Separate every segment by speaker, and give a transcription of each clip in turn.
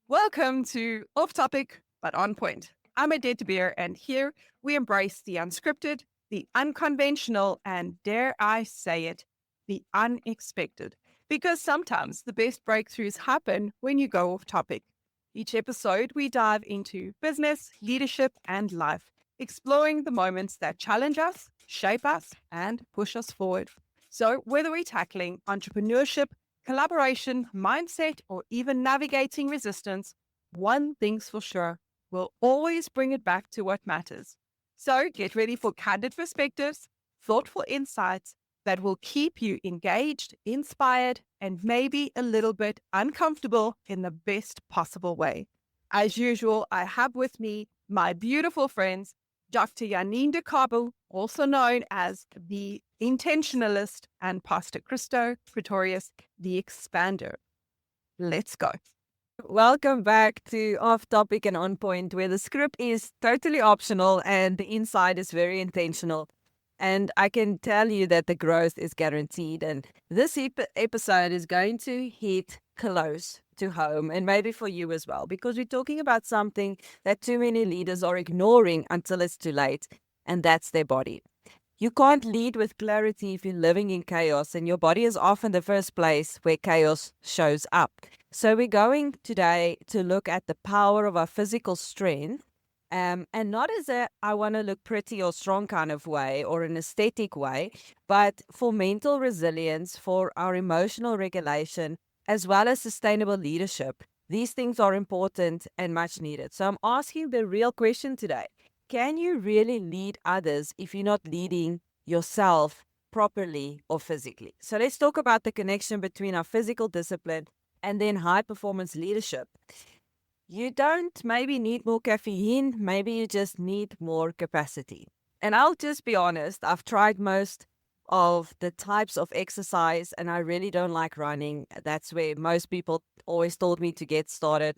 Speaker 1: Welcome to Off Topic but On Point. I'm Odette de Beer, and here we embrace the unscripted, the unconventional, and dare I say it, the unexpected. Because sometimes the best breakthroughs happen when you go off topic. Each episode, we dive into business, leadership, and life, exploring the moments that challenge us, shape us, and push us forward. So, whether we're tackling entrepreneurship, collaboration, mindset, or even navigating resistance, one thing's for sure, we'll always bring it back to what matters. So get ready for candid perspectives, thoughtful insights that will keep you engaged, inspired, and maybe a little bit uncomfortable in the best possible way. As usual, I have with me my beautiful friends, Dr. Janine de Beer, also known as the Intentionalist, and Pastor Christo, Pretorius, the Expander. Let's go.
Speaker 2: Welcome back to Off Topic and On Point, where the script is totally optional and the inside is very intentional. And I can tell you that the growth is guaranteed. And this episode is going to hit close to home, and maybe for you as well, because we're talking about something that too many leaders are ignoring until it's too late, and that's their body. You can't lead with clarity if you're living in chaos, and your body is often the first place where chaos shows up. So we're going today to look at the power of our physical strength, and not as a I want to look pretty or strong kind of way or an aesthetic way, but for mental resilience, for our emotional regulation, as well as sustainable leadership. These things are important and much needed. So I'm asking the real question today. Can you really lead others if you're not leading yourself properly or physically? So let's talk about the connection between our physical discipline and then high performance leadership. You don't maybe need more caffeine, maybe you just need more capacity. And I'll just be honest, I've tried most of the types of exercise and I really don't like running. That's where most people always told me to get started.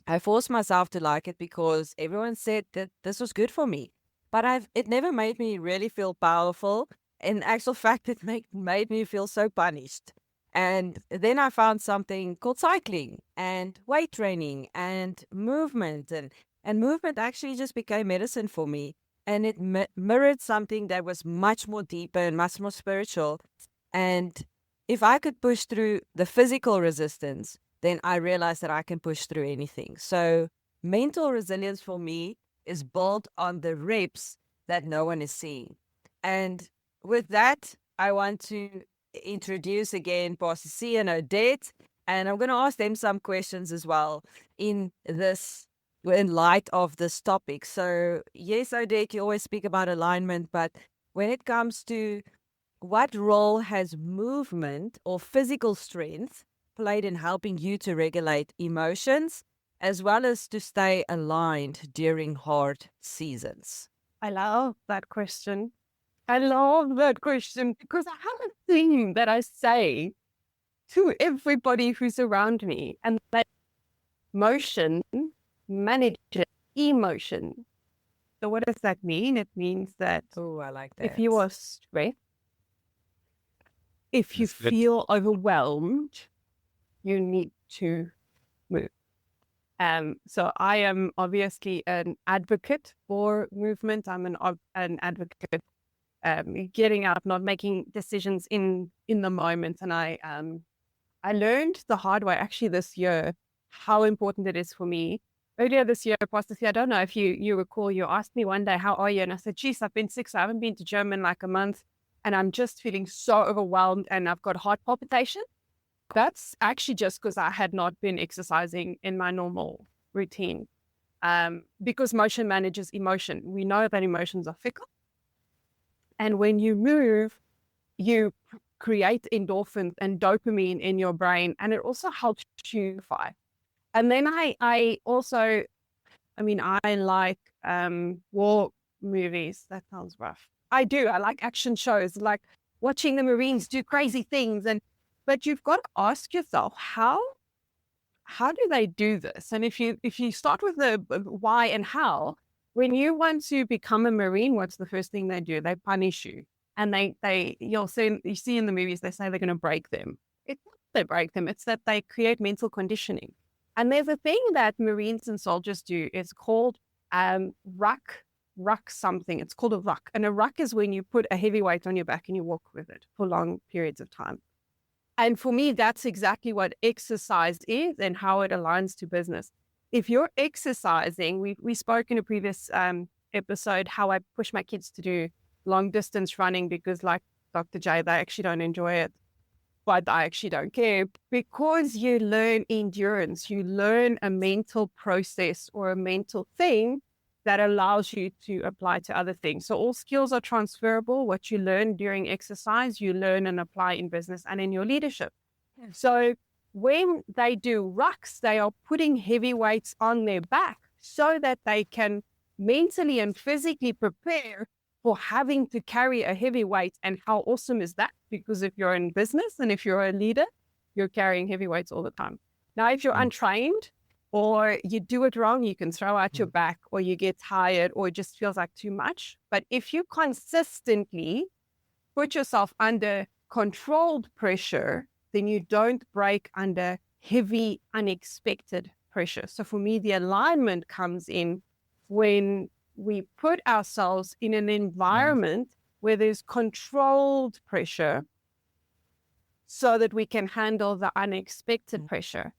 Speaker 2: I forced myself to like it because everyone said that this was good for me. But it never made me really feel powerful. In actual fact, it made me feel so punished. And then I found something called cycling and weight training and movement. And movement actually just became medicine for me. And it mirrored something that was much more deeper and much more spiritual. And if I could push through the physical resistance, then I realized that I can push through anything. So mental resilience for me is built on the reps that no one is seeing. And with that, I want to introduce again Pastor C and Odette, and I'm going to ask them some questions as well in light of this topic. So yes, Odette, you always speak about alignment, but when it comes to what role has movement or physical strength played in helping you to regulate emotions as well as to stay aligned during hard seasons?
Speaker 1: I love that question. I love that question because I have a thing that I say to everybody who's around me, and that motion manages emotion. So what does that mean? It means that
Speaker 2: Oh, I like that.
Speaker 1: if you are stressed, if you feel overwhelmed, you need to move. So I am obviously an advocate for movement. I'm an advocate getting up, not making decisions in the moment. And I learned the hard way actually this year how important it is for me. Earlier this year, Pastor C, I don't know if you recall, you asked me one day, how are you? And I said, geez, I've been sick, so I haven't been to gym in like a month. And I'm just feeling so overwhelmed and I've got heart palpitation. That's actually just because I had not been exercising in my normal routine. Because motion manages emotion. We know that emotions are fickle. And when you move, you create endorphins and dopamine in your brain, and it also helps you unify. And then I also, I like war movies. That sounds rough. I do. I like action shows, like watching the Marines do crazy things. But you've got to ask yourself, how do they do this? And if you start with the why and how, when you want to become a Marine, what's the first thing they do? They punish you. And you see in the movies, they say they're going to break them. It's not that they break them, it's that they create mental conditioning. And there's a thing that Marines and soldiers do. It's called ruck something. It's called a ruck. And a ruck is when you put a heavy weight on your back and you walk with it for long periods of time. And for me, that's exactly what exercise is and how it aligns to business. If you're exercising, we spoke in a previous episode how I push my kids to do long distance running because, like Dr. J, they actually don't enjoy it, but I actually don't care, because you learn endurance. You learn a mental process or a mental thing that allows you to apply to other things. So all skills are transferable. What you learn during exercise, you learn and apply in business and in your leadership. Yeah. So when they do rucks, they are putting heavy weights on their back so that they can mentally and physically prepare for having to carry a heavy weight. And how awesome is that? Because if you're in business and if you're a leader, you're carrying heavy weights all the time. Now, if you're untrained, or you do it wrong, you can throw out your back, or you get tired, or it just feels like too much. But if you consistently put yourself under controlled pressure, then you don't break under heavy, unexpected pressure. So for me, the alignment comes in when we put ourselves in an environment where there's controlled pressure so that we can handle the unexpected pressure.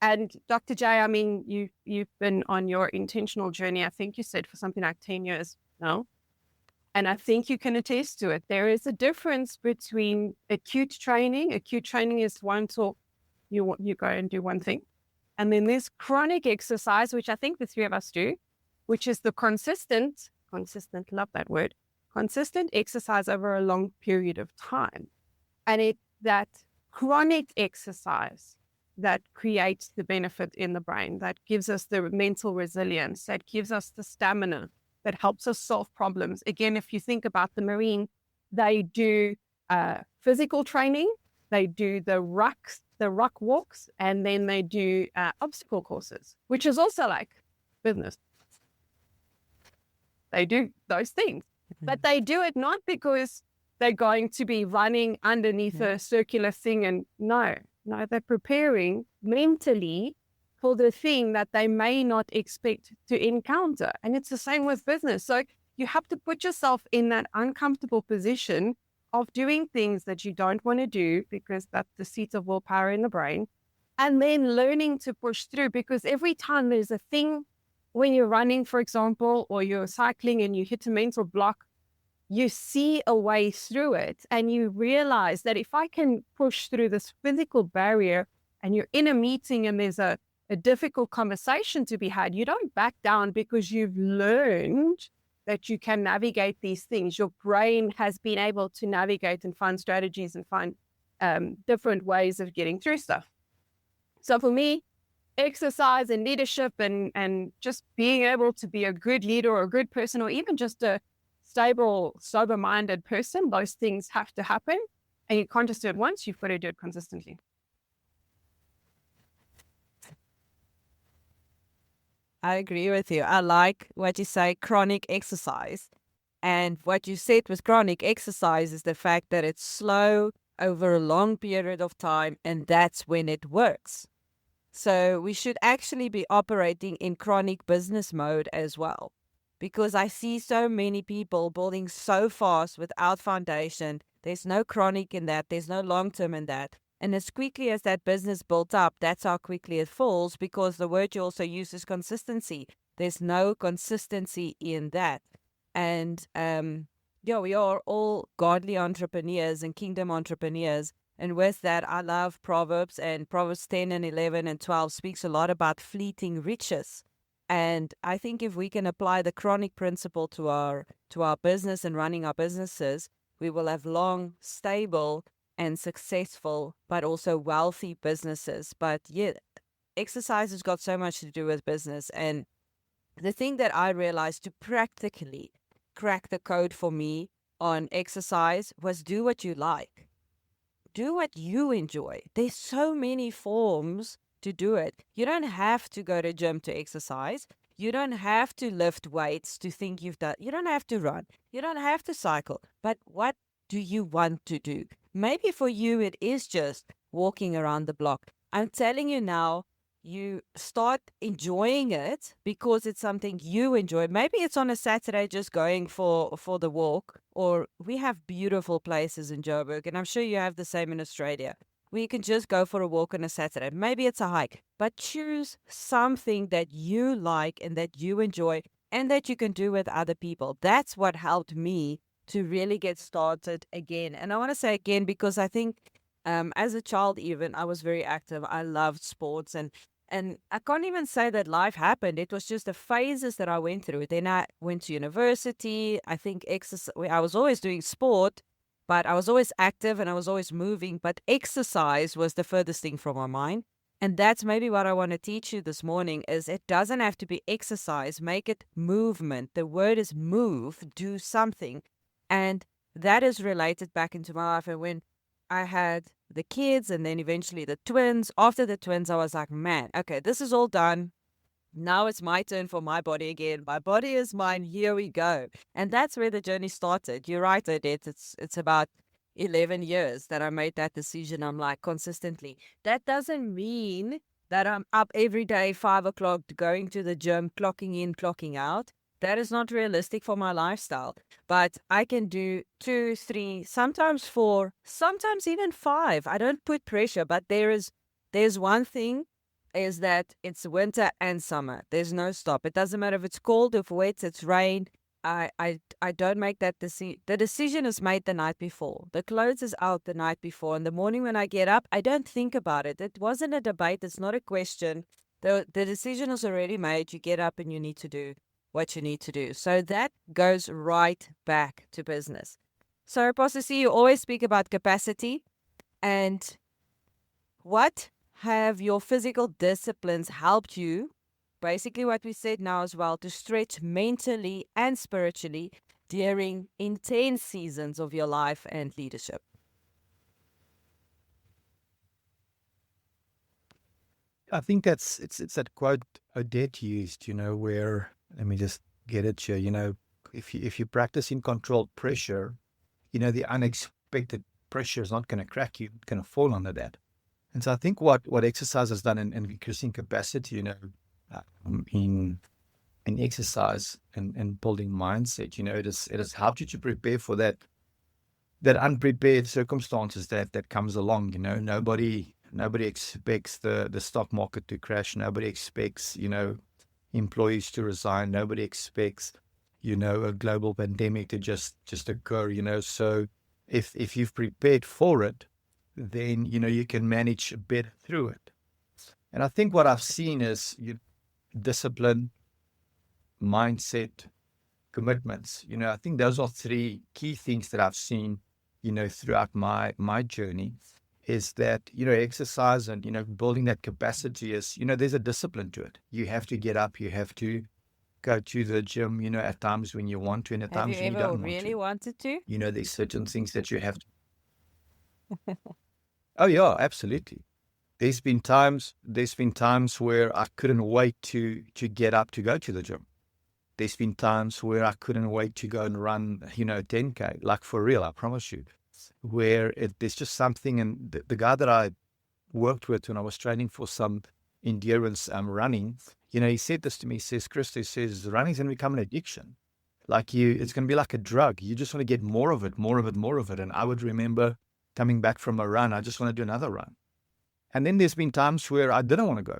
Speaker 1: And Dr. J, I mean, you've been on your intentional journey, I think you said, for something like 10 years now. And I think you can attest to it. There is a difference between acute training. Acute training is once or you go and do one thing. And then there's chronic exercise, which I think the three of us do, which is the consistent, love that word, consistent exercise over a long period of time. And that chronic exercise that creates the benefit in the brain, that gives us the mental resilience, that gives us the stamina, that helps us solve problems. Again, if you think about the Marine, they do physical training, they do the ruck walks, and then they do obstacle courses, which is also like business. They do those things, but they do it not because they're going to be running underneath a circular thing. And no, they're preparing mentally for the thing that they may not expect to encounter. And it's the same with business. So you have to put yourself in that uncomfortable position of doing things that you don't want to do, because that's the seat of willpower in the brain, and then learning to push through. Because every time there's a thing, when you're running, for example, or you're cycling and you hit a mental block, you see a way through it, and you realize that if I can push through this physical barrier, and you're in a meeting and there's a difficult conversation to be had, you don't back down because you've learned that you can navigate these things. Your brain has been able to navigate and find strategies and find different ways of getting through stuff. So for me, exercise and leadership and just being able to be a good leader or a good person, or even just a stable, sober-minded person, those things have to happen. And you can't just do it once, you've got to do it consistently.
Speaker 2: I agree with you. I like what you say, chronic exercise. And what you said with chronic exercise is the fact that it's slow over a long period of time, and that's when it works. So we should actually be operating in chronic business mode as well, because I see so many people building so fast without foundation. There's no chronic in that. There's no long-term in that. And as quickly as that business built up, that's how quickly it falls, because the word you also use is consistency. There's no consistency in that. And we are all godly entrepreneurs and kingdom entrepreneurs. And with that, I love Proverbs, and Proverbs 10 and 11 and 12 speaks a lot about fleeting riches. And I think if we can apply the chronic principle to our business and running our businesses, we will have long, stable, and successful, but also wealthy businesses. But yeah, exercise has got so much to do with business. And the thing that I realized to practically crack the code for me on exercise was do what you like. Do what you enjoy. There's so many forms to do it. You don't have to go to gym to exercise. You don't have to lift weights to think you've done. You don't have to run. You don't have to cycle. But what do you want to do? Maybe for you, it is just walking around the block. I'm telling you now, you start enjoying it because it's something you enjoy. Maybe it's on a Saturday just going for the walk, or we have beautiful places in Joburg, and I'm sure you have the same in Australia, where you can just go for a walk on a Saturday. Maybe it's a hike, but choose something that you like and that you enjoy and that you can do with other people. That's what helped me to really get started again. And I want to say again because I think as a child, even I was very active. I loved sports, and I can't even say that life happened. It was just the phases that I went through. Then I went to university. I think I was always doing sport, but I was always active and I was always moving. But exercise was the furthest thing from my mind. And that's maybe what I want to teach you this morning is it doesn't have to be exercise. Make it movement. The word is move, do something. And that is related back into my life. And when I had the kids and then eventually the twins. After the twins, I was like, man, okay, this is all done. Now it's my turn for my body again. My body is mine. Here we go. And that's where the journey started. You're right, Odette. It's about 11 years that I made that decision. I'm like consistently. That doesn't mean that I'm up every day, 5 o'clock, going to the gym, clocking in, clocking out. That is not realistic for my lifestyle. But I can do 2, 3, sometimes 4, sometimes even 5. I don't put pressure, but there's one thing is that it's winter and summer. There's no stop. It doesn't matter if it's cold, if wet, it's rain. I don't make that decision. The decision is made the night before. The clothes is out the night before. In the morning when I get up, I don't think about it. It wasn't a debate. It's not a question. The decision is already made. You get up and you need to do what you need to do. So that goes right back to business. So, Pastor C, you always speak about capacity. And what have your physical disciplines helped you? Basically, what we said now as well, to stretch mentally and spiritually during intense seasons of your life and leadership.
Speaker 3: I think it's that quote Odette used, where, let me just get it here, if you practice in controlled pressure, the unexpected pressure is not going to crack you, it's going to fall under that. And so I think what exercise has done in increasing capacity, in exercise and building mindset, it has helped you to prepare for that unprepared circumstances that comes along. Nobody expects the stock market to crash. Nobody expects, employees to resign. Nobody expects, a global pandemic to just occur, So if you've prepared for it, then, you can manage better through it. And I think what I've seen is discipline, mindset, commitments. I think those are 3 key things that I've seen, throughout my journey. Is that, exercise and, building that capacity is, there's a discipline to it. You have to get up, you have to go to the gym, at times when you want to and at times when you don't want to.
Speaker 2: Have you ever really wanted to?
Speaker 3: There's certain things that you have to. Oh yeah, absolutely. There's been times where I couldn't wait to get up to go to the gym. There's been times where I couldn't wait to go and run, 10K, like for real, I promise you. Where there's just something, and the guy that I worked with when I was training for some endurance running, he said this to me. He says, Christo, running's going to become an addiction. It's going to be like a drug. You just want to get more of it. And I would remember coming back from a run, I just want to do another run. And then there's been times where I didn't want to go.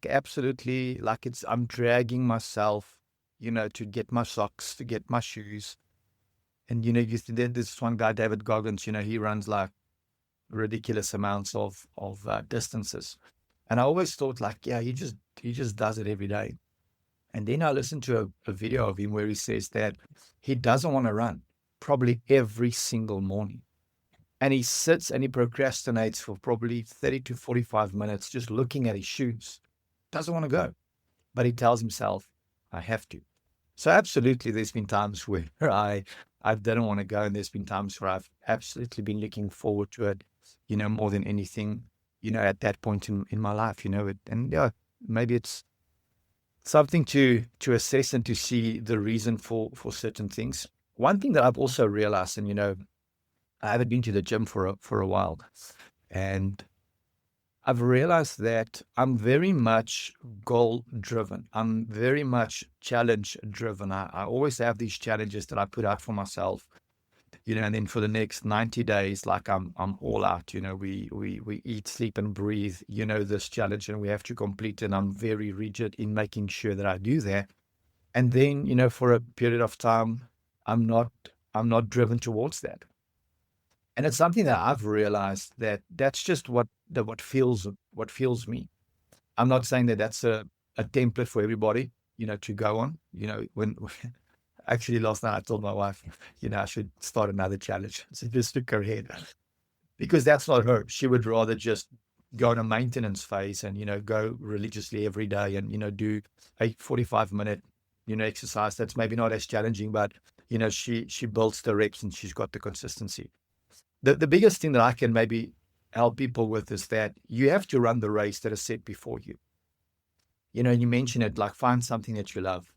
Speaker 3: Absolutely, I'm dragging myself, to get my socks, to get my shoes. And, then this one guy, David Goggins, he runs ridiculous amounts of distances. And I always thought he just does it every day. And then I listened to a video of him where he says that he doesn't want to run probably every single morning. And he sits and he procrastinates for probably 30 to 45 minutes just looking at his shoes. Doesn't want to go. But he tells himself, I have to. So absolutely, there's been times where I didn't want to go, and there's been times where I've absolutely been looking forward to it, more than anything, at that point in my life, and maybe it's something to assess and to see the reason for certain things. One thing that I've also realized, and I haven't been to the gym for a while, and I've realized that I'm very much goal driven. I'm very much challenge driven. I always have these challenges that I put out for myself, and then for the next 90 days, like I'm all out. We eat, sleep, and breathe, this challenge, and we have to complete it. And I'm very rigid in making sure that I do that. And then, for a period of time, I'm not driven towards that. And it's something that I've realized that that's just what feels me. I'm not saying that that's a template for everybody, to go on. When actually last night I told my wife, I should start another challenge. So just took her head because that's not her. She would rather just go on a maintenance phase and go religiously every day and do a 45-minute exercise. That's maybe not as challenging, but she builds the reps and she's got the consistency. The biggest thing that I can maybe help people with is that you have to run the race that is set before you. You mentioned it, like find something that you love.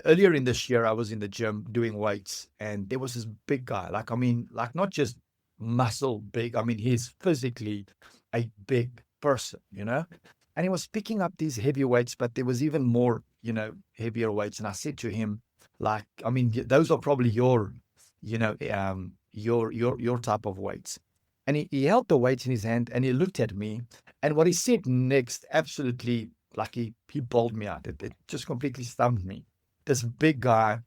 Speaker 3: Earlier in this year, I was in the gym doing weights, and there was this big guy, like not just muscle big. He's physically a big person, and he was picking up these heavy weights, but there was even more, heavier weights. And I said to him, those are probably your type of weights. And he held the weights in his hand and he looked at me, and what he said next absolutely, like he bowled me out. It just completely stumped me. This big guy,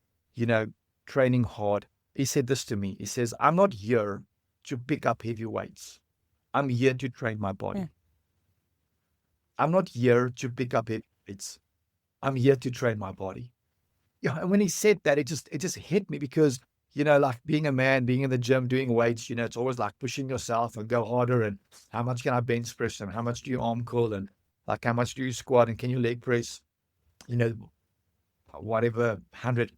Speaker 3: training hard, he said this to me. He says, I'm not here to pick up heavy weights. I'm here to train my body. Yeah. I'm not here to pick up heavy weights. I'm here to train my body. Yeah, and when he said that, it just hit me because, like being a man, being in the gym, doing weights, it's always like pushing yourself and go harder. And how much can I bench press? And how much do you arm curl? And like, how much do you squat? And can you leg press? Whatever, hundreds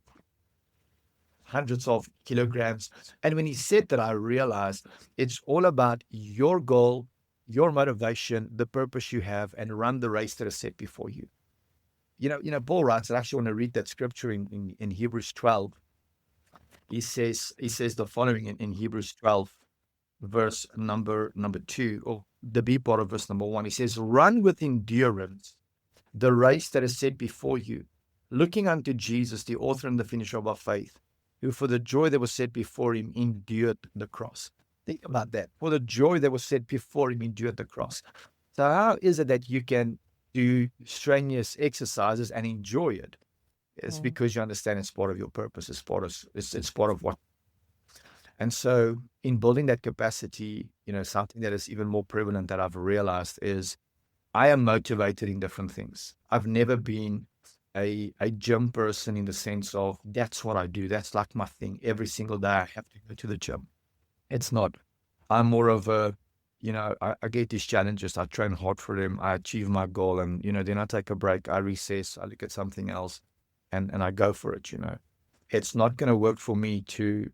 Speaker 3: of kilograms. And when he said that, I realized it's all about your goal, your motivation, the purpose you have, and run the race that is set before you. Paul writes, I actually want to read that scripture in Hebrews 12. He says the following in Hebrews 12, verse number 2, or the B part of verse number 1. He says, run with endurance the race that is set before you, looking unto Jesus, the author and the finisher of our faith, who for the joy that was set before him endured the cross. Think about that. For the joy that was set before him endured the cross. So how is it that you can do strenuous exercises and enjoy it? It's because you understand it's part of your purpose. It's part of what. And so in building that capacity, something that is even more prevalent that I've realized is I am motivated in different things. I've never been a gym person in the sense of that's what I do. That's like my thing. Every single day I have to go to the gym. It's not. I'm more of a, I get these challenges. I train hard for them. I achieve my goal. And, then I take a break. I recess. I look at something else. And I go for it, It's not going to work for me to,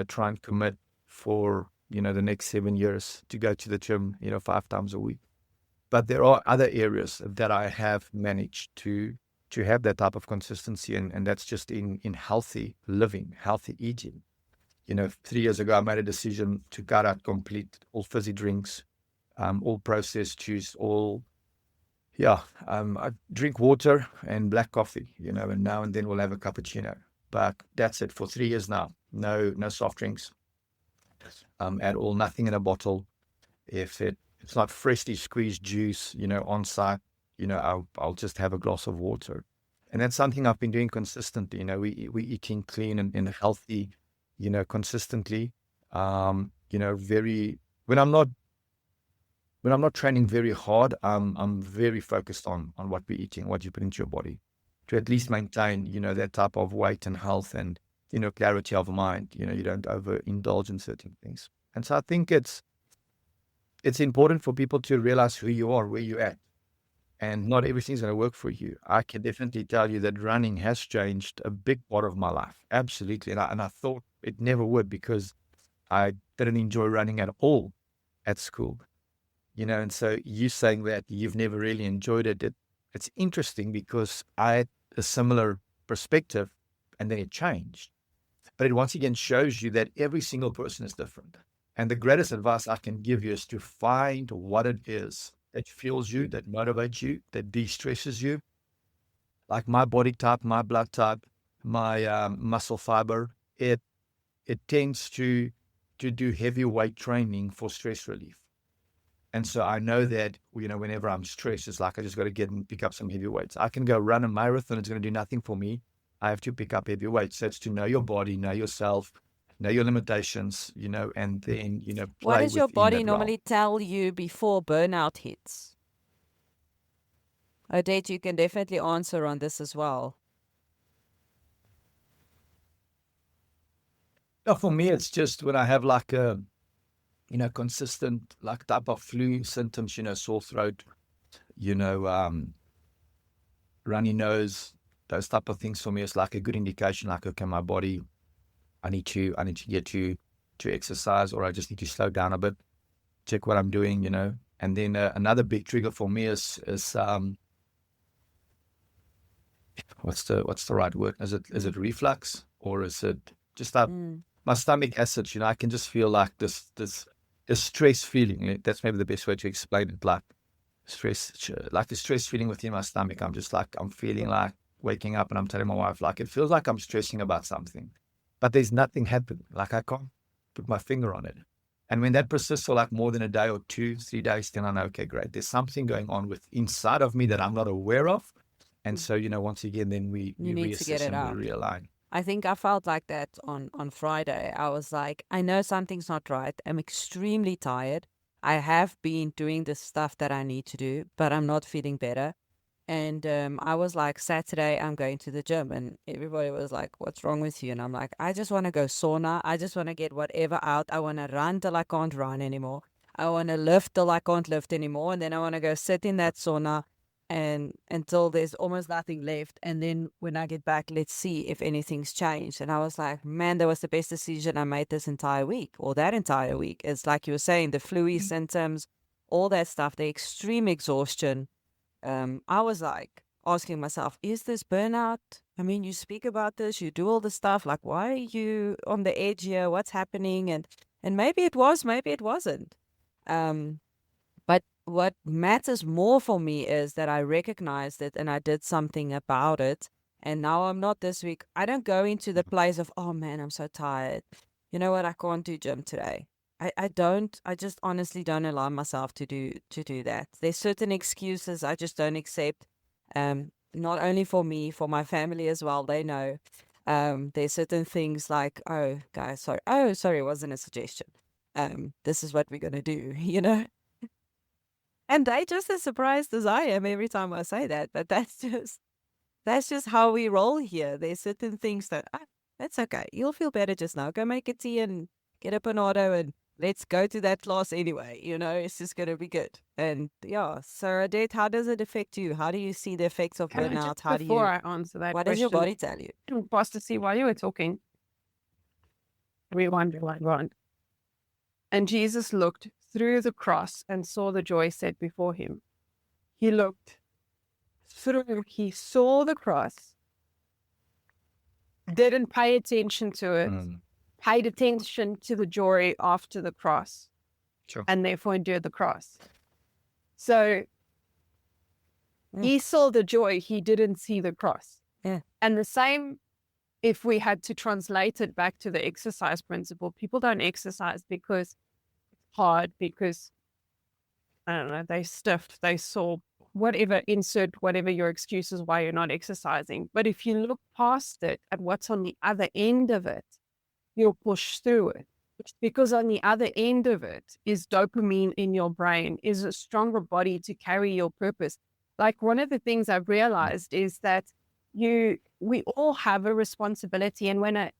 Speaker 3: try and commit for, the next 7 years to go to the gym, 5 times a week. But there are other areas that I have managed to have that type of consistency. And that's just in healthy living, healthy eating. 3 years ago, I made a decision to cut out all fizzy drinks, all processed juice, I drink water and black coffee, and now and then we'll have a cappuccino. But that's it for 3 years now. No soft drinks at all, nothing in a bottle. If it's not freshly squeezed juice, on site, I'll just have a glass of water. And that's something I've been doing consistently. We eating clean and healthy, consistently. When I'm not training very hard, I'm very focused on what we're eating, what you put into your body, to at least maintain, that type of weight and health and, clarity of mind. You don't overindulge in certain things. And so I think it's important for people to realize who you are, where you're at. And not everything's going to work for you. I can definitely tell you that running has changed a big part of my life. Absolutely. And I thought it never would because I didn't enjoy running at all at school. And so you saying that you've never really enjoyed it, it's interesting because I had a similar perspective and then it changed. But it once again shows you that every single person is different. And the greatest advice I can give you is to find what it is that fuels you, that motivates you, that de-stresses you. Like my body type, my blood type, my muscle fiber, it tends to do heavy weight training for stress relief. And so I know that, whenever I'm stressed, it's like I just got to get and pick up some heavy weights. I can go run a marathon. It's going to do nothing for me. I have to pick up heavy weights. So it's to know your body, know yourself, know your limitations, and then, play
Speaker 2: What does your
Speaker 3: within
Speaker 2: body
Speaker 3: that
Speaker 2: normally
Speaker 3: realm.
Speaker 2: tell you before burnout hits? Odette, you can definitely answer on this as well.
Speaker 3: No, for me, it's just when I have like a, consistent like type of flu symptoms, sore throat, runny nose, those type of things for me is like a good indication, like, okay, my body, I need to get to exercise, or I just need to slow down a bit, check what I'm doing, And then another big trigger for me is what's the right word? Is it reflux, or is it just my stomach acid? I can just feel like this stress feeling. That's maybe the best way to explain it. Like the stress feeling within my stomach. I'm feeling like waking up, and I'm telling my wife, like, it feels like I'm stressing about something, but there's nothing happening. Like I can't put my finger on it. And when that persists for like more than a day or 2, 3 days, then I know, okay, great. There's something going on inside of me that I'm not aware of. And so, once again, then we
Speaker 2: need to get
Speaker 3: reassess
Speaker 2: it
Speaker 3: and
Speaker 2: out.
Speaker 3: we realign.
Speaker 2: I think I felt like that on Friday. I was like, I know something's not right. I'm extremely tired. I have been doing the stuff that I need to do, but I'm not feeling better. And I was like, Saturday, I'm going to the gym. And everybody was like, what's wrong with you? And I'm like, I just want to go sauna. I just want to get whatever out. I want to run till I can't run anymore. I want to lift till I can't lift anymore. And then I want to go sit in that sauna and until there's almost nothing left. And then when I get back, let's see if anything's changed. And I was like, man, that was the best decision I made this entire week, or that entire week. It's like you were saying, the flu-y symptoms, all that stuff, the extreme exhaustion. I was like asking myself, is this burnout? I mean, you speak about this, you do all the stuff, like, why are you on the edge here? What's happening? And maybe it was, maybe it wasn't. But what matters more for me is that I recognized it and I did something about it. And now I'm not this week. I don't go into the place of, oh man, I'm so tired. You know what? I can't do gym today. I just honestly don't allow myself to do that. There's certain excuses I just don't accept. Not only for me, for my family as well. They know. There's certain things like, oh guys, sorry. Oh, sorry, it wasn't a suggestion. This is what we're gonna do, And they just as surprised as I am every time I say that. But that's just how we roll here. There's certain things that that's okay. You'll feel better just now. Go make a tea and get up an auto and let's go to that class anyway. It's just going to be good. And yeah, so Odette, how does it affect you? How do you see the effects of burnout?
Speaker 1: Before I answer that
Speaker 2: what
Speaker 1: question,
Speaker 2: does your body tell you?
Speaker 1: Pastor, see, while you were talking, rewind. And Jesus looked through the cross and saw the joy set before him. He looked through, he saw the cross, didn't pay attention to it, paid attention to the joy after the cross,
Speaker 3: Sure.
Speaker 1: and therefore endured the cross. So he saw the joy, he didn't see the cross.
Speaker 2: Yeah.
Speaker 1: And the same, if we had to translate it back to the exercise principle, people don't exercise because it's hard, because, I don't know, they stiffed, they sore, whatever, insert whatever your excuse is why you're not exercising. But if you look past it at what's on the other end of it, you'll push through it. Because on the other end of it is dopamine in your brain, is a stronger body to carry your purpose. Like, one of the things I've realized is that we all have a responsibility. And when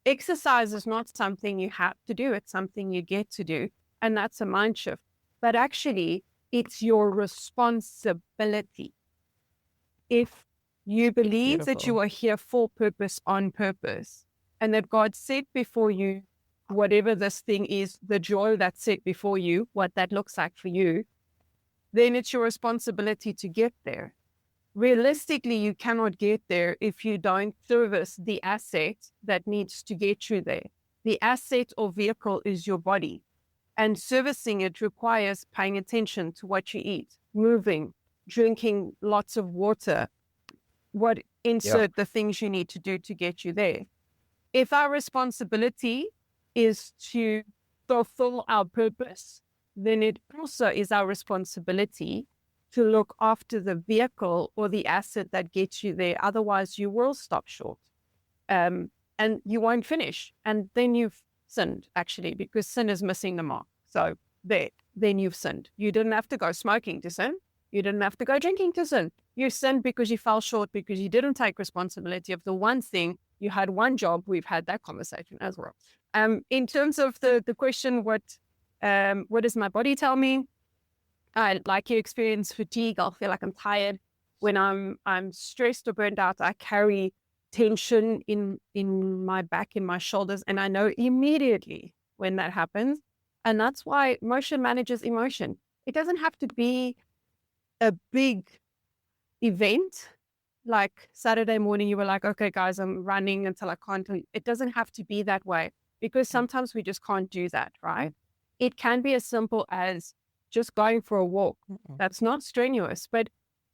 Speaker 1: exercise is not something you have to do, it's something you get to do. And that's a mind shift. But actually, it's your responsibility. If you believe that you are here for purpose, on purpose, and that God set before you whatever this thing is, the joy that's set before you, what that looks like for you, then it's your responsibility to get there. Realistically, you cannot get there if you don't service the asset that needs to get you there. The asset or vehicle is your body. And servicing it requires paying attention to what you eat, moving, drinking lots of water, insert the things you need to do to get you there. If our responsibility is to fulfill our purpose, then it also is our responsibility to look after the vehicle or the asset that gets you there. Otherwise, you will stop short and you won't finish. And then you've sinned, actually, because sin is missing the mark. So then you've sinned. You didn't have to go smoking to sin. You didn't have to go drinking to sin. You sinned because you fell short, because you didn't take responsibility of the one thing. You had one job. We've had that conversation as well. In terms of the question, what does my body tell me? Like you experience fatigue. I'll feel like I'm tired. When I'm stressed or burned out, I carry tension in my back, in my shoulders, and I know immediately when that happens. And that's why motion manages emotion. It doesn't have to be a big event. Like Saturday morning, you were like, okay, guys, I'm running until I can't. It doesn't have to be that way, because sometimes we just can't do that, right? It can be as simple as just going for a walk. That's not strenuous. But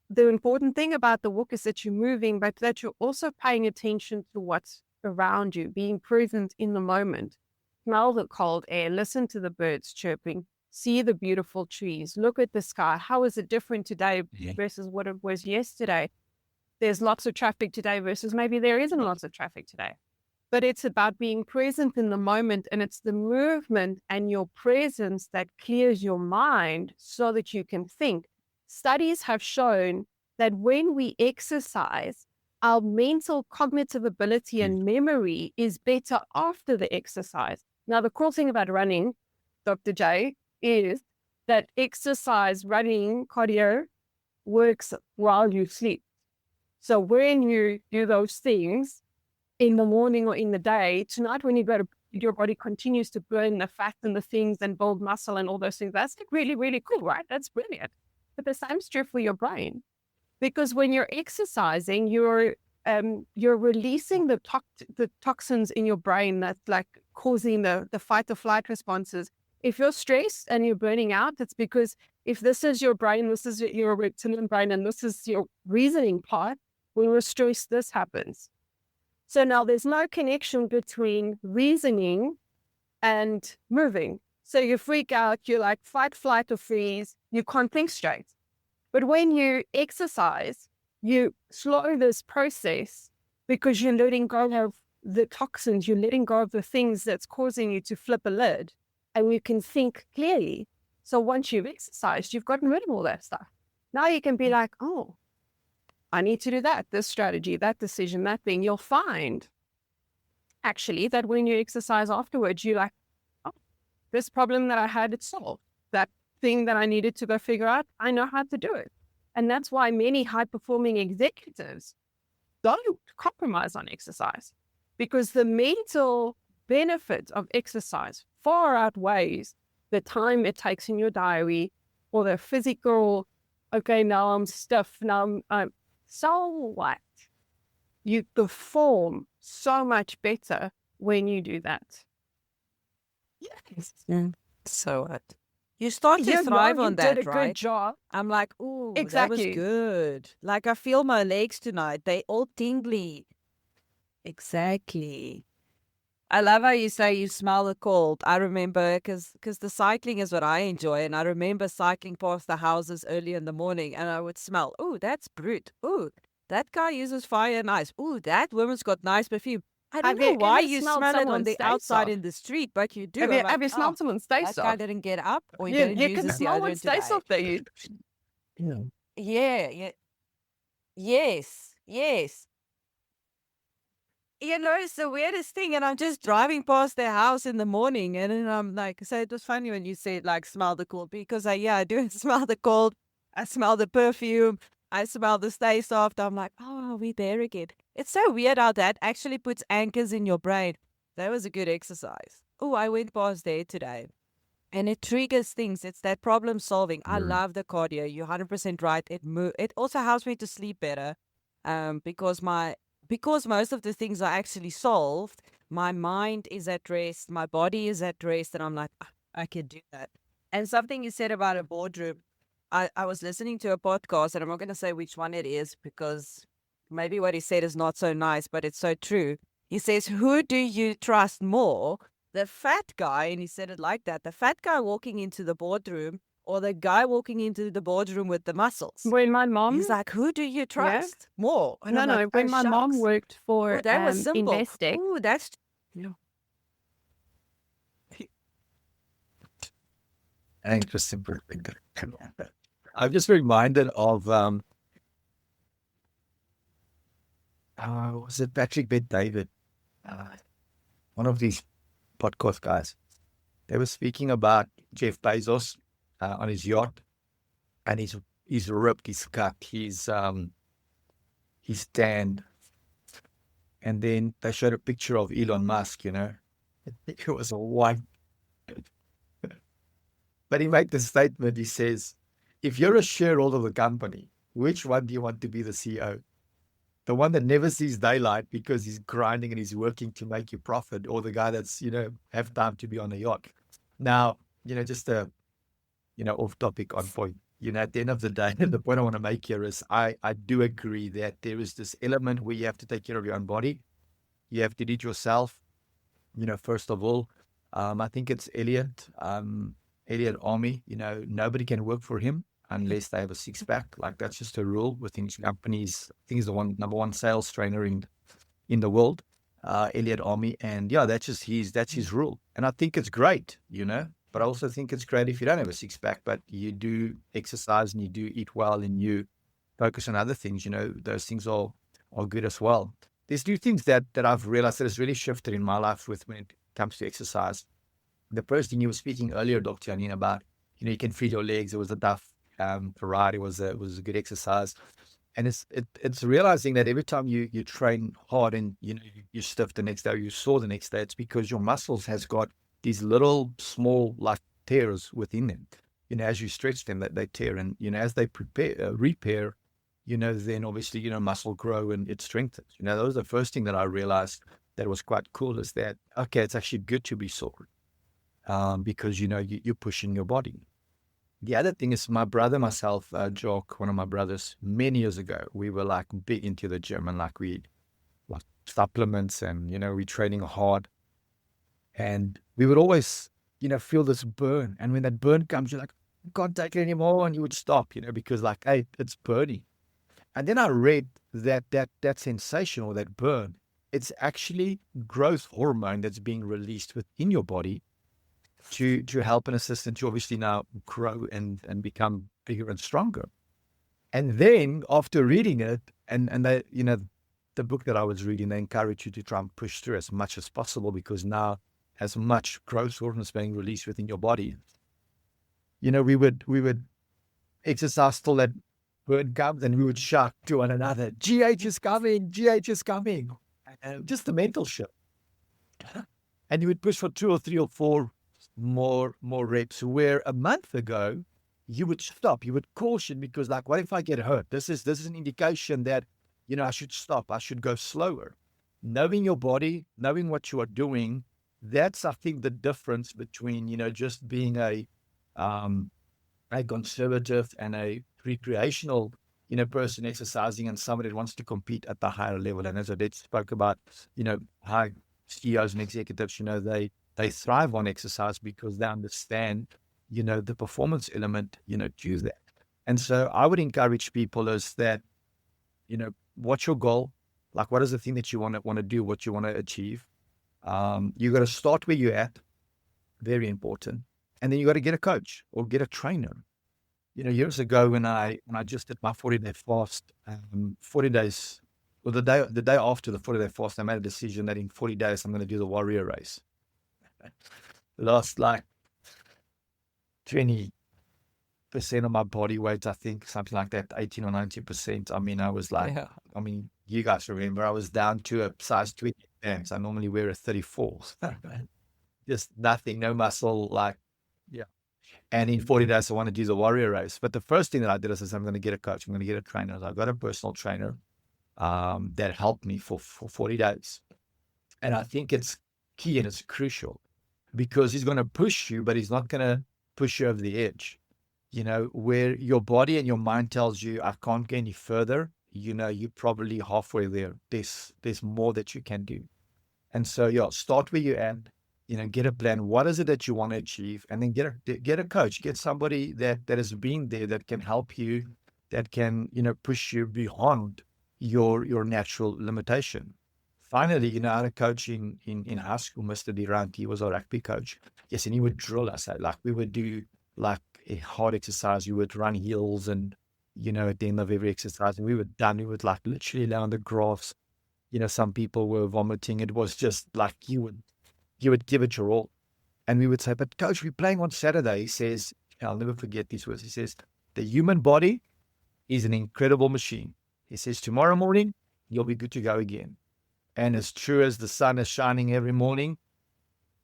Speaker 1: the important thing about the walk is that you're moving, but that you're also paying attention to what's around you, being present in the moment. Smell the cold air, listen to the birds chirping, see the beautiful trees, look at the sky. How is it different today versus what it was yesterday? There's lots of traffic today versus maybe there isn't lots of traffic today. But it's about being present in the moment, and it's the movement and your presence that clears your mind so that you can think. Studies have shown that when we exercise, our mental cognitive ability and memory is better after the exercise. Now, the cool thing about running, Dr. J, is that exercise, running, cardio, works while you sleep. So when you do those things in the morning or in the day, tonight when you go to, your body continues to burn the fat and the things and build muscle and all those things. That's like really, really cool, right? That's brilliant. But the same is true for your brain, because when you're exercising, you're releasing the toxins in your brain that's like causing the fight or flight responses. If you're stressed and you're burning out, it's because if this is your brain, this is your reptilian brain, and this is your reasoning part, when we're stressed, this happens. So now there's no connection between reasoning and moving. So you freak out, you're like fight, flight, or freeze, you can't think straight. But when you exercise, you slow this process because you're letting go of the toxins, you're letting go of the things that's causing you to flip a lid, and you can think clearly. So once you've exercised, you've gotten rid of all that stuff. Now you can be like, oh, I need to do that, this strategy, that decision, that thing. You'll find actually that when you exercise afterwards, you're like, oh, this problem that I had, it's solved. That thing that I needed to go figure out, I know how to do it. And that's why many high-performing executives don't compromise on exercise, because the mental benefit of exercise far outweighs the time it takes in your diary or the physical, okay, now I'm stiff, now I'm so what? You perform so much better when you do that. Yes.
Speaker 2: So what? You start to thrive on that,
Speaker 1: did a
Speaker 2: right?
Speaker 1: Good job.
Speaker 2: I'm like, ooh,
Speaker 1: Exactly.
Speaker 2: that was good. Like I feel my legs tonight. They all tingly. Exactly. I love how you say you smell the cold. I remember because the cycling is what I enjoy. And I remember cycling past the houses early in the morning and I would smell, oh, that's brute. Oh, that guy uses fire and ice. Oh, that woman's got nice perfume. I don't know why you smell it on the outside in the street, but you do.
Speaker 1: Have you smelled someone's day
Speaker 2: that
Speaker 1: soft?
Speaker 2: guy didn't get up or he
Speaker 1: You
Speaker 2: didn't use
Speaker 1: can
Speaker 2: his
Speaker 1: smell
Speaker 2: deodorant
Speaker 1: one's day
Speaker 2: today.
Speaker 1: soft there.
Speaker 2: Yeah. Yes. You know, it's the weirdest thing. And I'm just driving past their house in the morning. And then I'm like, so it was funny when you said, like, smell the cold. Because I do smell the cold. I smell the perfume. I smell the Stay Soft. I'm like, oh, we're there again. It's so weird how that actually puts anchors in your brain. That was a good exercise. Oh, I went past there today. And it triggers things. It's that problem solving. I love the cardio. You're 100% right. It also helps me to sleep better. Because most of the things are actually solved, my mind is at rest, my body is at rest, and I'm like, I could do that. And something you said about a boardroom, I was listening to a podcast, and I'm not going to say which one it is because maybe what he said is not so nice, but it's so true. He says, who do you trust more? The fat guy, and he said it like that, the fat guy walking into the boardroom or the guy walking into the boardroom with the muscles.
Speaker 1: When my mom,
Speaker 2: He's like, who do you trust more? And
Speaker 1: no,
Speaker 2: I'm
Speaker 1: no,
Speaker 2: like,
Speaker 1: when
Speaker 2: oh,
Speaker 1: my mom
Speaker 2: shucks.
Speaker 1: worked for
Speaker 2: Oh, that was simple.
Speaker 1: Investec,
Speaker 2: Oh, that's
Speaker 3: Interesting. I'm just reminded of was it Patrick Bet David? One of these podcast guys. They were speaking about Jeff Bezos on his yacht, and he's ripped, he's cut, he's tanned. And then they showed a picture of Elon Musk, you know. I think it was a white. But he made the statement, he says, if you're a shareholder of the company, which one do you want to be the CEO? The one that never sees daylight because he's grinding and he's working to make you profit, or the guy that's, have time to be on a yacht? Now, just a, off topic on point. At the end of the day, the point I want to make here is I do agree that there is this element where you have to take care of your own body. You have to eat yourself, first of all. I think it's Elliot Army, nobody can work for him unless they have a six-pack. Like, that's just a rule within his companies. I think he's the number one sales trainer in the world, Elliot Army. And yeah, that's his rule. And I think it's great, but I also think it's great if you don't have a six-pack, but you do exercise and you do eat well and you focus on other things, those things are good as well. There's two things that I've realized that has really shifted in my life when it comes to exercise. The first thing you were speaking earlier, Dr. Janine, about, you can feel your legs. It was a tough variety, was a good exercise. And it's realizing that every time you train hard and, you're stiff the next day, or you're sore the next day, it's because your muscles has got these little small like tears within them. As you stretch them, they tear. And, as they repair, then obviously, muscle grow and it strengthens. That was the first thing that I realized that was quite cool, is that, okay, it's actually good to be sore. Because, you're pushing your body. The other thing is my brother, myself, Jock, one of my brothers, many years ago, we were like big into the gym and like supplements and, we're training hard. And we would always, feel this burn. And when that burn comes, you're like, I can't take it anymore. And you would stop, because like, hey, it's burning. And then I read that sensation or that burn, it's actually growth hormone that's being released within your body to help and assist and to obviously now grow and become bigger and stronger. And then after reading it, and they, the book that I was reading, they encourage you to try and push through as much as possible, because now as much growth hormones being released within your body, we would exercise till that burn comes and we would shout to one another, GH is coming, GH is coming. And just the mental shift. And you would push for 2 or 3 or 4 more reps, where a month ago you would stop, you would caution, because like, what if I get hurt? This is an indication that, I should stop, I should go slower. Knowing your body, knowing what you are doing, that's, I think, the difference between, just being a conservative and a recreational, person exercising, and somebody that wants to compete at the higher level. And as Odette spoke about, high CEOs and executives, they thrive on exercise because they understand, the performance element, to that. And so I would encourage people is that, what's your goal? Like, what is the thing that you want to do, what you want to achieve? You got to start where you're at. Very important. And then you got to get a coach or get a trainer. Years ago when I just did my 40-day fast, 40 days, or the day after the 40-day fast, I made a decision that in 40 days I'm going to do the warrior race. Lost like 20% of my body weight, I think, something like that, 18 or 19%. I mean, I was like, you guys remember, I was down to a size 20 pants. I normally wear a 34. Just nothing, no muscle, like, yeah. And in 40 days, I want to do the warrior race. But the first thing that I did is I'm going to get a coach. I'm going to get a trainer. So I got a personal trainer that helped me for 40 days. And I think it's key and it's crucial. because he's going to push you, but he's not going to push you over the edge. Where your body and your mind tells you, I can't go any further, you're probably halfway there. There's more that you can do. And so, start where you're at, get a plan. What is it that you want to achieve? And then get a coach, get somebody that has been there, that can help you, that can, push you beyond your natural limitation. Finally, I had a coach in high school, Mr. Durant. He was our rugby coach. Yes, and he would drill us. Like, we would do like a hard exercise. We would run hills, and, at the end of every exercise, and we would like literally lay on the grass. Some people were vomiting. It was just like you would give it your all. And we would say, but coach, we're playing on Saturday. He says, I'll never forget these words. He says, the human body is an incredible machine. He says, tomorrow morning, you'll be good to go again. And as true as the sun is shining every morning,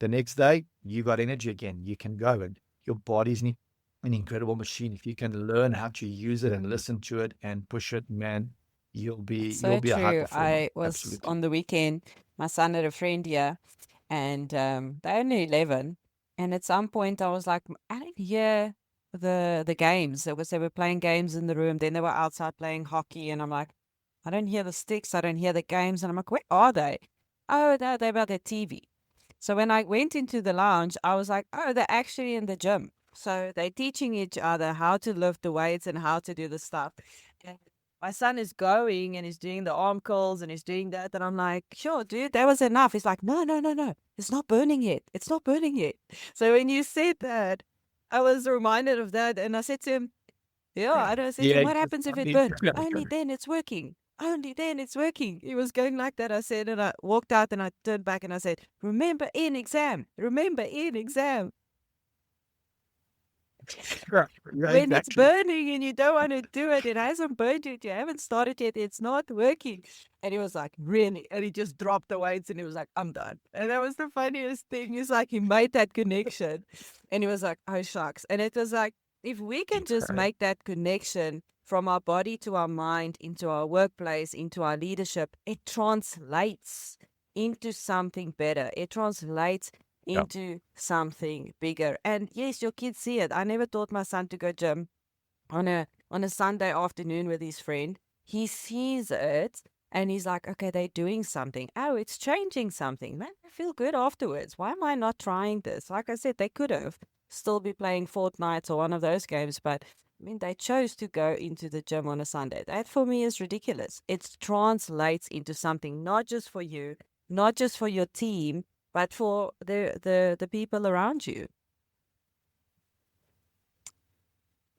Speaker 3: the next day, you got energy again. You can go, and your body's an incredible machine. If you can learn how to use it and listen to it and push it, man, you'll be a high performer.
Speaker 2: I was
Speaker 3: Absolutely.
Speaker 2: on the weekend, my son had a friend here, and they're only 11. And at some point I was like, I didn't hear the games. They were playing games in the room. Then they were outside playing hockey. And I'm like, I don't hear the sticks. I don't hear the games. And I'm like, where are they? Oh, they're by their TV. So when I went into the lounge, I was like, oh, they're actually in the gym. So they're teaching each other how to lift the weights and how to do the stuff. And my son is going and he's doing the arm curls and he's doing that. And I'm like, sure, dude, that was enough. He's like, no. It's not burning yet. It's not burning yet. So when you said that, I was reminded of that. And I said to him, I don't say to him, what happens if it burns? Only then it's working. Only then it's working. He was going like that. I said, and I walked out and I turned back and I said, remember in exam. Remember in exam. When it's burning and you don't want to do it, it hasn't burned yet, you haven't started yet, it's not working. And he was like, really? And he just dropped the weights and he was like, I'm done. And that was the funniest thing. He's like, he made that connection and he was like, oh shucks. And it was like, if we can just make that connection from our body to our mind, into our workplace, into our leadership, it translates into something better. It translates into something bigger. And yes, your kids see it. I never taught my son to go gym on a Sunday afternoon with his friend. He sees it and he's like, okay, they're doing something. Oh, it's changing something. Man, I feel good afterwards. Why am I not trying this? Like I said, they could have still be playing Fortnite or one of those games, but I mean, they chose to go into the gym on a Sunday. That for me is ridiculous. It translates into something, not just for you, not just for your team, but for the people around you.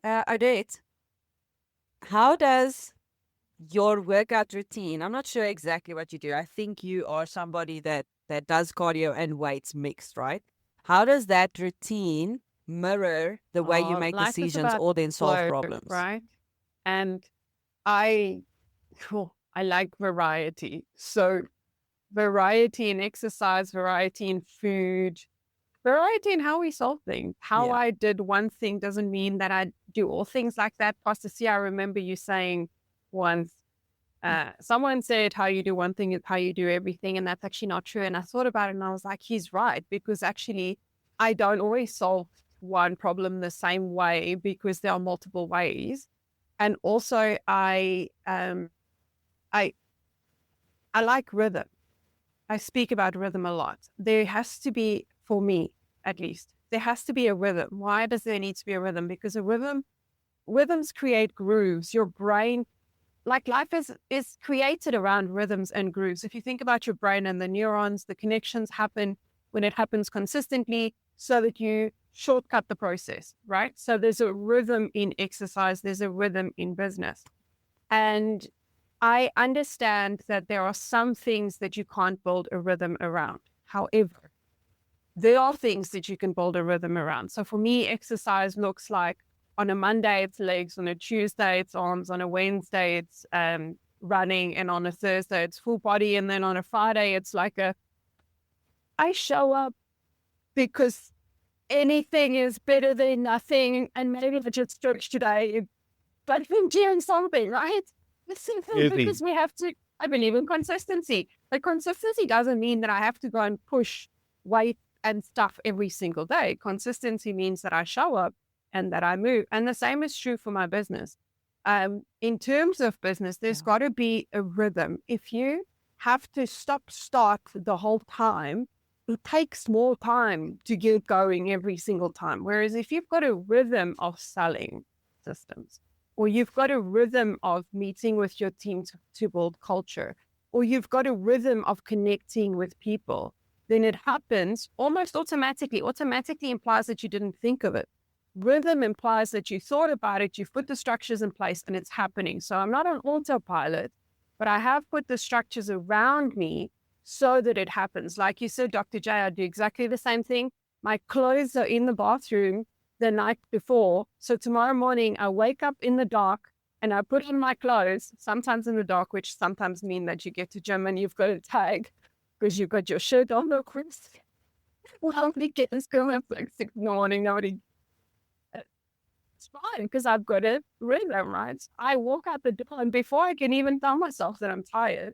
Speaker 2: Odette, how does your workout routine, I'm not sure exactly what you do. I think you are somebody that does cardio and weights mixed, right? How does that routine mirror the way you make decisions or then solve problems?
Speaker 1: Right. And I like variety. So variety in exercise, variety in food, variety in how we solve things. How I did one thing doesn't mean that I do all things like that. Pastor C, I remember you saying once, someone said how you do one thing is how you do everything. And that's actually not true. And I thought about it and I was like, he's right. Because actually I don't always solve one problem the same way because there are multiple ways. And also I like rhythm. I speak about rhythm a lot. There has to be, for me at least, there has to be a rhythm. Why does there need to be a rhythm? Because rhythms create grooves. Your brain, like life is created around rhythms and grooves. If you think about your brain and the neurons, the connections happen when it happens consistently so that you shortcut the process, right? So there's a rhythm in exercise. There's a rhythm in business. And I understand that there are some things that you can't build a rhythm around. However, there are things that you can build a rhythm around. So for me, exercise looks like on a Monday, it's legs. On a Tuesday, it's arms. On a Wednesday, it's running. And on a Thursday, it's full body. And then on a Friday, it's like I show up because anything is better than nothing. And maybe I just stretch today, but I'm doing something, right? It's simple because we have to, I believe in consistency. But consistency doesn't mean that I have to go and push weight and stuff every single day. Consistency means that I show up and that I move. And the same is true for my business. In terms of business, there's got to be a rhythm. If you have to start the whole time, it takes more time to get going every single time. Whereas if you've got a rhythm of selling systems, or you've got a rhythm of meeting with your team to build culture, or you've got a rhythm of connecting with people, then it happens almost automatically. Automatically implies that you didn't think of it. Rhythm implies that you thought about it, you've put the structures in place, and it's happening. So I'm not on autopilot, but I have put the structures around me so that it happens. Like you said, Dr. J, I do exactly the same thing. My clothes are in the bathroom the night before. So tomorrow morning, I wake up in the dark and I put on my clothes, sometimes in the dark, which sometimes mean that you get to gym and you've got a tag because you've got your shirt on. Look, well, we get this girl at like 6 in the morning. Nobody. It's fine because I've got a rhythm, right? I walk out the door and before I can even tell myself that I'm tired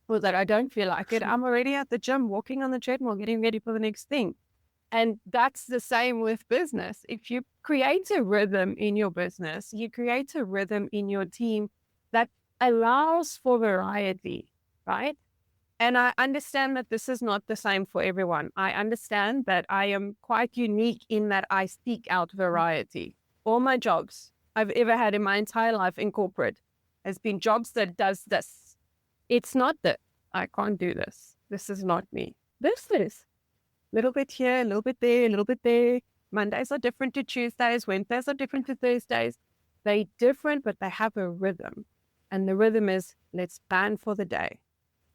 Speaker 1: or that I don't feel like it, I'm already at the gym, walking on the treadmill, getting ready for the next thing. And that's the same with business. If you create a rhythm in your business, you create a rhythm in your team that allows for variety, right? And I understand that this is not the same for everyone. I understand that I am quite unique in that I seek out variety. All my jobs I've ever had in my entire life in corporate has been jobs that does this. It's not that I can't do this. This is not me. This is a little bit here, a little bit there, a little bit there. Mondays are different to Tuesdays. Wednesdays are different to Thursdays. They're different, but they have a rhythm. And the rhythm is, let's plan for the day.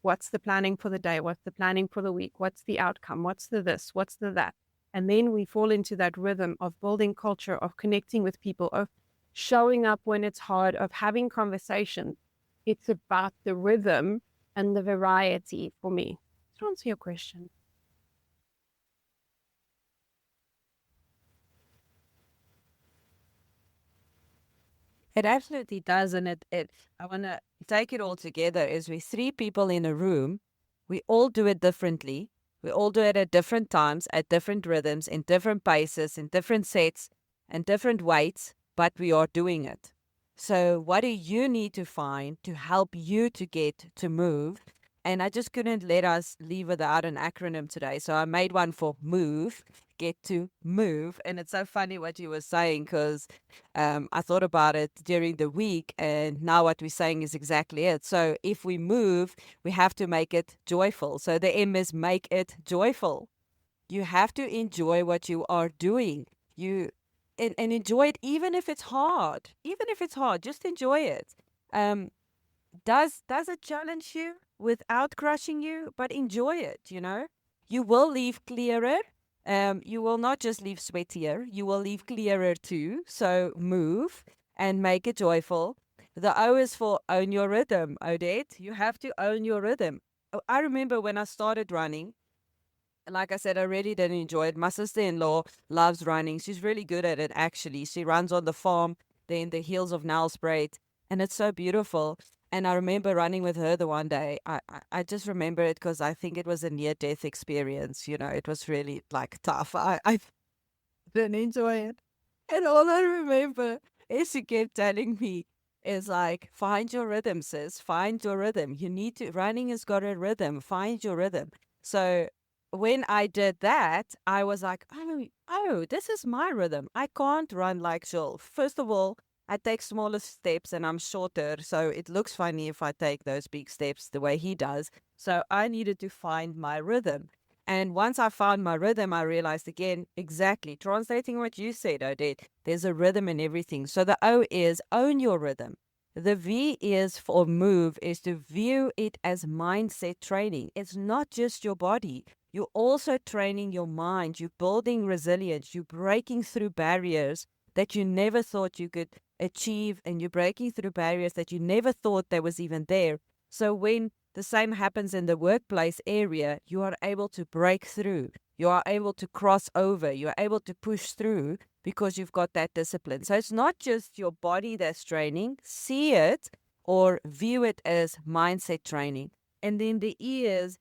Speaker 1: What's the planning for the day? What's the planning for the week? What's the outcome? What's the this? What's the that? And then we fall into that rhythm of building culture, of connecting with people, of showing up when it's hard, of having conversations. It's about the rhythm and the variety for me. To answer your question.
Speaker 2: It absolutely does. And I want to take it all together as we 3 people in a room. We all do it differently. We all do it at different times, at different rhythms, in different paces, in different sets, and different weights, but we are doing it. So what do you need to find to help you to get to move? And I just couldn't let us leave without an acronym today. So I made one for MOVE, get to move. And it's so funny what you were saying because I thought about it during the week and now what we're saying is exactly it. So if we move, we have to make it joyful. So the M is make it joyful. You have to enjoy what you are doing. And enjoy it even if it's hard. Even if it's hard, just enjoy it. Does it challenge you without crushing you? But enjoy it, you know. You will leave clearer. You will not just leave sweatier. You will leave clearer too. So move and make it joyful. The O is for own your rhythm, Odette. You have to own your rhythm. I remember when I started running, like I said, I really didn't enjoy it. My sister-in-law loves running. She's really good at it, actually. She runs on the farm, there in the hills of Nelspruit, and it's so beautiful. And I remember running with her the one day. I just remember it because I think it was a near-death experience. You know, it was really, like, tough. I didn't enjoy it. And all I remember is she kept telling me, is like, find your rhythm, sis. Find your rhythm. You need to, running has got a rhythm. Find your rhythm. So when I did that, I was like, oh, this is my rhythm. I can't run like Jill. First of all, I take smaller steps and I'm shorter, so it looks funny if I take those big steps the way he does. So I needed to find my rhythm. And once I found my rhythm, I realized again, exactly, translating what you said, Odette, there's a rhythm in everything. So the O is own your rhythm. The V is for move, is to view it as mindset training. It's not just your body. You're also training your mind. You're building resilience. You're breaking through barriers that you never thought you could achieve, and you're breaking through barriers that you never thought that was even there. So when the same happens in the workplace area, you are able to break through. You are able to cross over. You are able to push through because you've got that discipline. So it's not just your body that's training. See it or view it as mindset training. And then the E is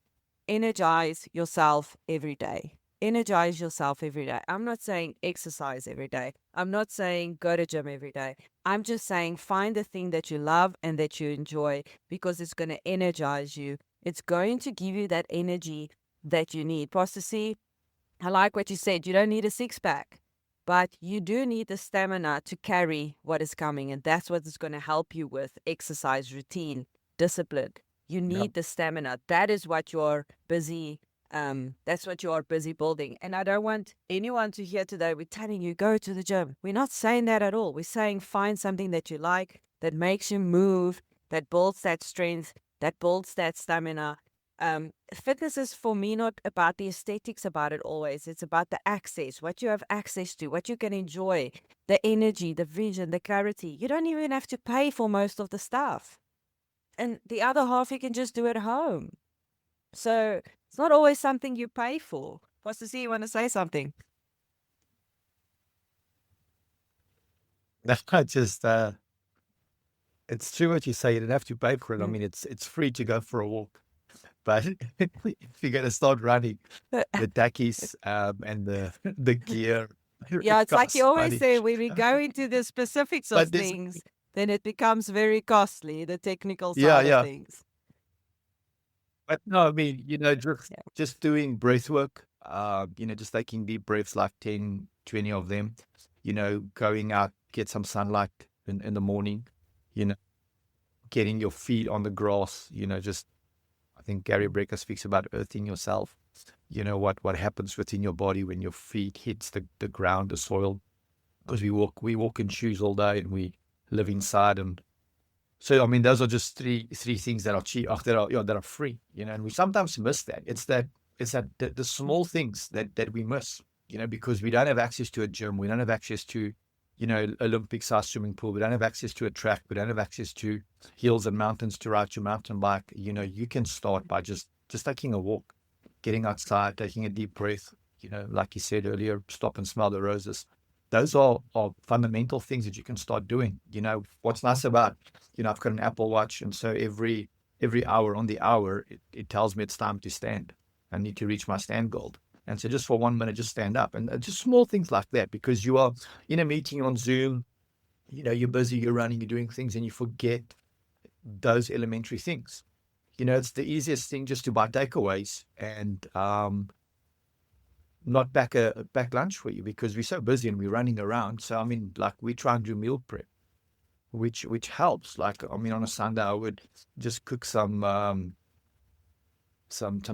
Speaker 2: energize yourself every day. energize yourself every day. I'm not saying exercise every day. I'm not saying go to gym every day. I'm just saying find the thing that you love and that you enjoy, because it's going to energize you. It's going to give you that energy that you need. Pastor C, I like what you said. You don't need a six-pack, but you do need the stamina to carry what is coming. And that's what is going to help you with exercise routine, discipline. You need the stamina. That is what you're busy. That's what you are busy building. And I don't want anyone to hear today, we're telling you, go to the gym. We're not saying that at all. We're saying find something that you like, that makes you move, that builds that strength, that builds that stamina. Fitness is for me not about the aesthetics about it always. It's about the access, what you have access to, what you can enjoy, the energy, the vision, the clarity. You don't even have to pay for most of the stuff. And the other half you can just do at home. So it's not always something you pay for. Pastor C, you want to say something?
Speaker 3: I just, it's true what you say. You don't have to pay for it. I
Speaker 2: Mm.
Speaker 3: mean, it's free to go for a walk. But if you're going to start running, the tackies and the gear,
Speaker 2: Yeah,
Speaker 3: it
Speaker 2: it's like you
Speaker 3: costs
Speaker 2: always
Speaker 3: money.
Speaker 2: say, when we go into the specifics of
Speaker 3: But this,
Speaker 2: things, then it becomes very costly, the technical
Speaker 3: yeah,
Speaker 2: side of
Speaker 3: yeah.
Speaker 2: things.
Speaker 3: But no, I mean,
Speaker 2: Yeah.
Speaker 3: just doing breath work, just taking deep breaths, like 10, 20 of them, going out, get some sunlight in the morning, you know, getting your feet on the grass, I think Gary Brecker speaks about earthing yourself. What happens within your body when your feet hits the ground, the soil, because we walk in shoes all day and we live inside. And so, I mean, those are just three things that are cheap, that are free, and we sometimes miss that. It's the small things that we miss, because we don't have access to a gym. We don't have access to, Olympic-sized swimming pool. We don't have access to a track. We don't have access to hills and mountains to ride your mountain bike. You can start by just taking a walk, getting outside, taking a deep breath, like you said earlier, stop and smell the roses. Those are fundamental things that you can start doing. What's nice about, I've got an Apple Watch, and so every hour on the hour, it tells me it's time to stand. I need to reach my stand goal. And so just for 1 minute, just stand up. And just small things like that, because you are in a meeting on Zoom, you're busy, you're running, you're doing things, and you forget those elementary things. It's the easiest thing just to buy takeaways and not back lunch for you, because we're so busy and we're running around. So, I mean, like, we try and do meal prep, which helps. Like, I mean, on a Sunday, I would just cook some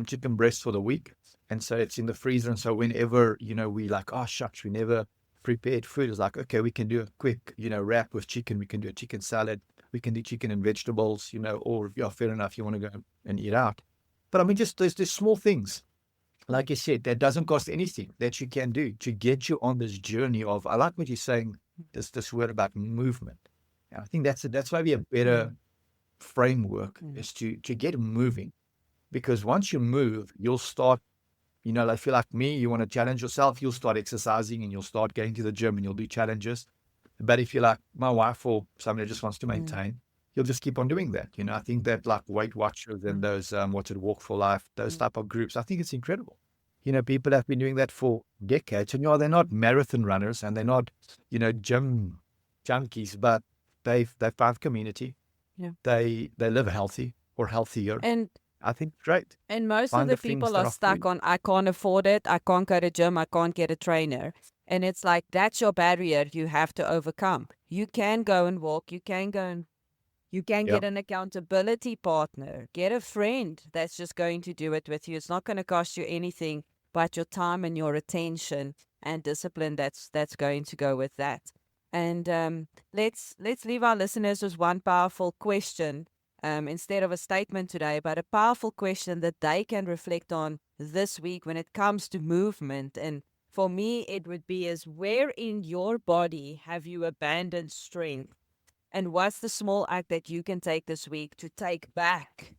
Speaker 3: chicken breast for the week. And so it's in the freezer. And so whenever, we like, oh, shucks, we never prepared food. It's like, okay, we can do a quick, wrap with chicken. We can do a chicken salad. We can do chicken and vegetables, or, yeah, fair enough, you want to go and eat out. But I mean, just there's small things, like you said, that doesn't cost anything, that you can do to get you on this journey of, I like what you're saying, this word about movement. And I think that's maybe a better framework, is to get moving. Because once you move, you'll start, if you're like me, you want to challenge yourself, you'll start exercising and you'll start going to the gym and you'll do challenges. But if you're like my wife or somebody that just wants to maintain, you'll just keep on doing that. I think that, like, Weight Watchers and those, Walk for Life, those type of groups, I think it's incredible. People have been doing that for decades, and they're not marathon runners and they're not, gym junkies, but they found community.
Speaker 2: Yeah.
Speaker 3: They live healthy or healthier.
Speaker 2: And
Speaker 3: I think great.
Speaker 2: And most
Speaker 3: Find
Speaker 2: of the
Speaker 3: the things
Speaker 2: people
Speaker 3: that
Speaker 2: are
Speaker 3: are
Speaker 2: stuck
Speaker 3: free.
Speaker 2: on, I can't afford it, I can't go to gym, I can't get a trainer. And it's like, that's your barrier you have to overcome. You can go and walk, you can get an accountability partner, get a friend that's just going to do it with you. It's not going to cost you anything but your time and your attention and discipline that's going to go with that. And let's leave our listeners with one powerful question. Instead of a statement today, but a powerful question that they can reflect on this week when it comes to movement. And for me, it would be where in your body have you abandoned strength? And what's the small act that you can take this week to take back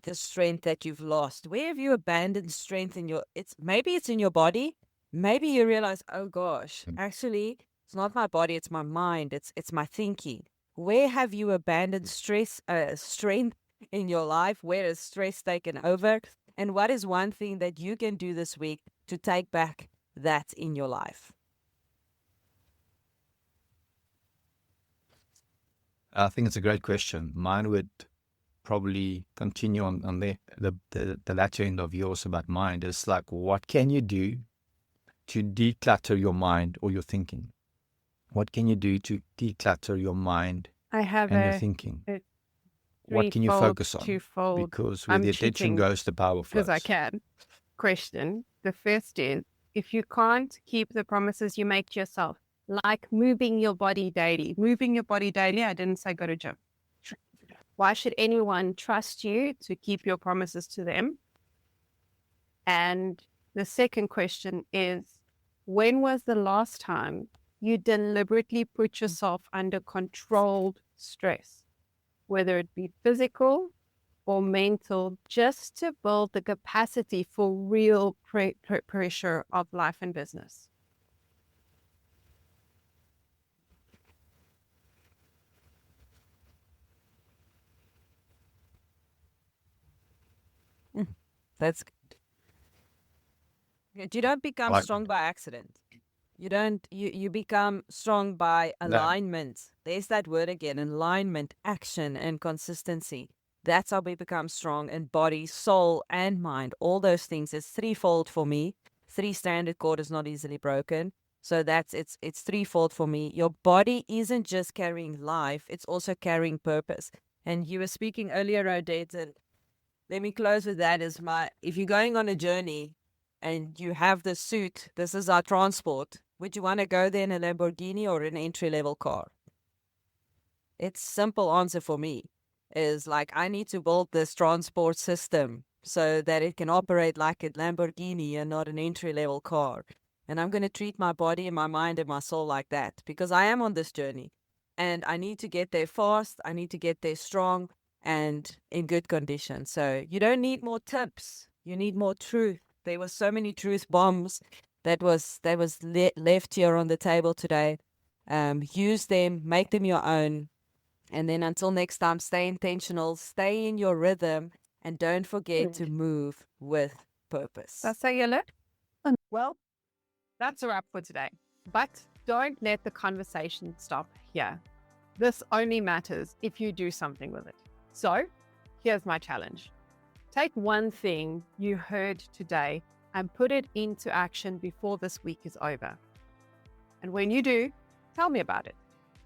Speaker 2: the strength that you've lost? Where have you abandoned strength maybe it's in your body. Maybe you realize, oh gosh, actually, it's not my body, it's my mind, it's my thinking. Where have you abandoned strength in your life? Where is stress taken over? And what is one thing that you can do this week to take back that in your life?
Speaker 3: I think it's a great question. Mine would probably continue on the latter end of yours about mind. It's like, what can you do to declutter your mind or your thinking? What can you do to declutter your mind
Speaker 1: I have
Speaker 3: and your
Speaker 1: a
Speaker 3: thinking?
Speaker 1: a
Speaker 3: What can you
Speaker 1: threefold,
Speaker 3: focus on?
Speaker 1: twofold.
Speaker 3: Because where
Speaker 1: I'm
Speaker 3: the attention
Speaker 1: cheating
Speaker 3: goes, the power flows.
Speaker 1: because I can. Question. The first is, if you can't keep the promises you make to yourself, like moving your body daily. Moving your body daily, I didn't say go to gym. Why should anyone trust you to keep your promises to them? And the second question is, when was the last time you deliberately put yourself under controlled stress, whether it be physical or mental, just to build the capacity for real pressure of life and business?
Speaker 2: That's good. You don't become
Speaker 3: Like,
Speaker 2: strong by accident. You become strong by
Speaker 3: no,
Speaker 2: alignment. There's that word again, alignment, action, and consistency. That's how we become strong in body, soul, and mind. All those things. It's threefold for me. Three-stranded cord is not easily broken. So it's threefold for me. Your body isn't just carrying life, it's also carrying purpose. And you were speaking earlier, Odette, and let me close with that if you're going on a journey and you have the suit, this is our transport. Would you want to go there in a Lamborghini or an entry-level car? It's simple answer for me is like, I need to build this transport system so that it can operate like a Lamborghini and not an entry-level car. And I'm going to treat my body and my mind and my soul like that because I am on this journey and I need to get there fast. I need to get there strong and in good condition. So you don't need more tips. You need more truth. There were so many truth bombs that was left here on the table today. Use them, make them your own. And then until next time, stay intentional, stay in your rhythm, and don't forget to move with purpose.
Speaker 1: That's how you look. Well, that's a wrap for today. But don't let the conversation stop here. This only matters if you do something with it. So here's my challenge. Take one thing you heard today and put it into action before this week is over. And when you do, tell me about it.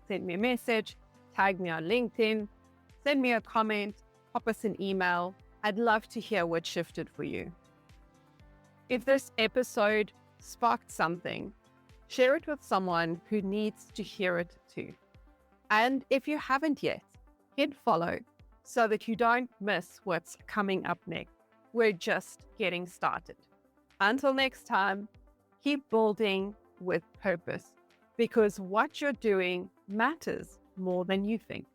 Speaker 1: Send me a message, tag me on LinkedIn, send me a comment, pop us an email. I'd love to hear what shifted for you. If this episode sparked something, share it with someone who needs to hear it too. And if you haven't yet, hit follow so that you don't miss what's coming up next. We're just getting started. Until next time, keep building with purpose because what you're doing matters more than you think.